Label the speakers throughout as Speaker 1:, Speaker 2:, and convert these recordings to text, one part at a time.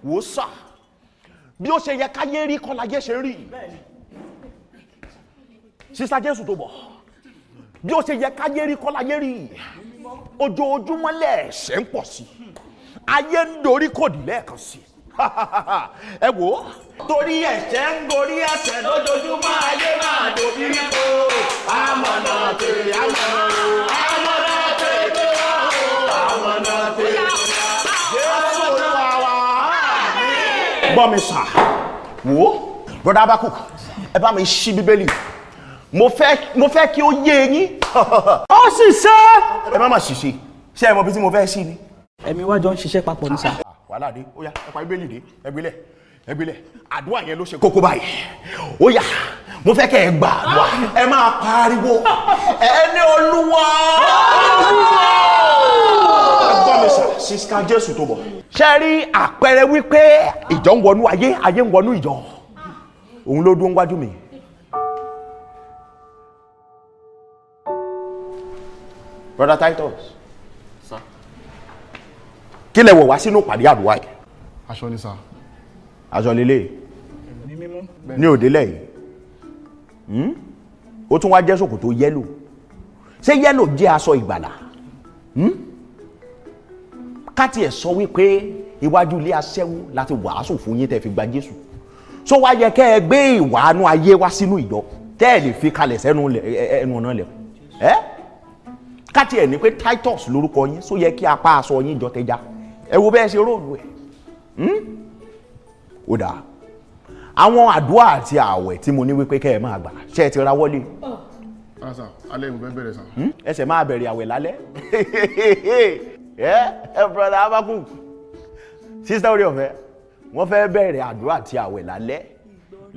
Speaker 1: wò sà bí ó ṣe yẹ káyé rí kọ́ láyé ṣe rí sísá Jésù tó bọ̀ bí ó ṣe yẹ káyé rí kọ́ láyé rí ojoojúmọ́ lẹ́ẹ̀ṣẹ̀ ń pọ̀ sí ayé ń dorí kòdì lẹ́ẹ̀kan sí ẹ wò ó torí ẹ̀ṣẹ̀ ń gorí ẹ̀ṣẹ̀ lójoojúmọ́ ayé máa dorí kò àmọ̀nà tèrè àmọ̀nà tèrè àmọ̀nà tèrè Jésù Olúwa wa. gbọ́ mi sà wò ó brother Abakuk ẹ bá mi ṣí bíbélì mo fẹ́ kí ó yé yín ó sì ṣe ẹ má ṣiṣẹ́ ṣé ẹ mọ̀ bí tí mo fẹ́ ṣí ni.
Speaker 2: ẹ̀mí wa jọ ń ṣiṣẹ́ papọ̀ ní sà.
Speaker 1: wàhálà dé ó yá ẹ pa bíbélì dé ẹgbẹ́lẹ̀ àdúrà yẹn ló ṣe kókó báyìí ó yá mo fẹ́ kẹ́ ẹ gbà àdúrà ẹ máa pariwo ẹni Olúwa ẹgbọ́n mi sà sísá Jésù tó bọ̀ ṣe rí àpẹẹrẹ wípé ìjọ ń wọnú ayé ń wọnú ìjọ òun ló dún wájú mi. Brother Titus
Speaker 3: sir
Speaker 1: kí lẹ wọ̀ wá sínú pàdé àdúrà yìí.
Speaker 3: aṣọ ni sir.
Speaker 1: aṣọ lélẹ̀ ní òdélẹ̀ yìí ó tún wá jẹ́ ṣòkòtò yẹ́lò ṣé yẹ́lò jẹ́ aṣọ ìgbàlà káti ẹ̀ sọ wípé iwájú ilé aṣẹ́wó láti wàásù fún yín tẹ́ fi gba Jésù so wá yẹ kẹ́ ẹ gbé ìwàánú ayé wá sínú ìjọ tẹ́ ẹ lè fi kalẹ̀ sẹ́nu ẹnu ọ̀nà lẹ̀ káti ẹ̀ ní pé Titus lórúkọ yín so yẹ kí apá aṣọ yín jọ tẹja ẹ wo bẹ́ẹ̀ ṣe róòlù ẹ̀ ó dáa àwọn àdúrà àti ààwẹ̀ tí mo ní wípé kẹ́ ẹ máa gbà ṣe ẹ ti ra wọlé.
Speaker 3: sà alẹ́ ìwé bẹ̀rẹ̀ sà.
Speaker 1: ẹsẹ̀ máa bẹ̀rẹ̀ àwẹ̀ lálẹ́ ẹ brother Abakuk sister orí ọ̀fẹ́ wọ́n fẹ́ bẹ̀rẹ̀ àdúrà àti ààwẹ̀ lálẹ́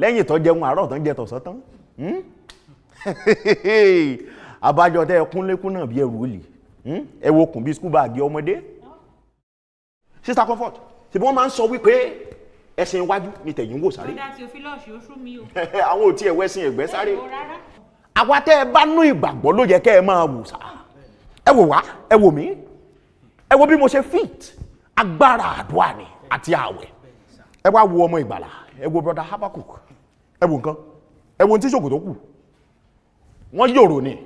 Speaker 1: lẹ́yìn tó jẹun àárọ̀ tó ń jẹ tọ̀sán tán àbájọ tẹ́ ẹ kúnlékún náà bí ẹrù olè ẹ wo kùn bí skul báàgì ọmọdé sister Comfort ṣe bí wọ́n máa ń sọ wípé ẹ̀sìn iwájú ni tẹ̀yìn wò sáré.
Speaker 4: ọ̀dà Theophilus ó sú mi o.
Speaker 1: àwọn ò tí ẹ̀ wẹ́sìn ẹ̀gbẹ́ sáré. àwa tẹ́ ẹ bá nú ìgbàgbọ́ ló yẹ kẹ́ ẹ máa wò sá. ẹ wò wá ẹ wò mí ẹ wo bí mo ṣe fit agbára àdúrà ni àti ààwẹ̀. ẹ wá wo ọmọ ìgbàlà ẹ wo brother Abakuk ẹ wo nǹkan ẹ wo ohun tí ṣòkòtò kù wọ́n yòrò ni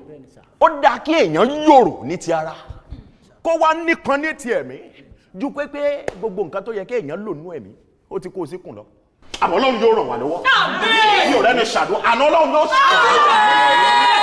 Speaker 1: ó dáa kí èèyàn yòrò ní ti ara kó wá nìkan ní ti ẹ̀mí ju pé gbogbo nǹkan tó yẹ kí èèyàn lò nú ẹ̀mí ó ti kó o sí kùn lọ. àmọ́ Ọlọ́run yóò ràn wá lọ́wọ́. mi ò rẹ́ni ṣàdúrà àná Ọlọ́run yóò ṣàdúrà.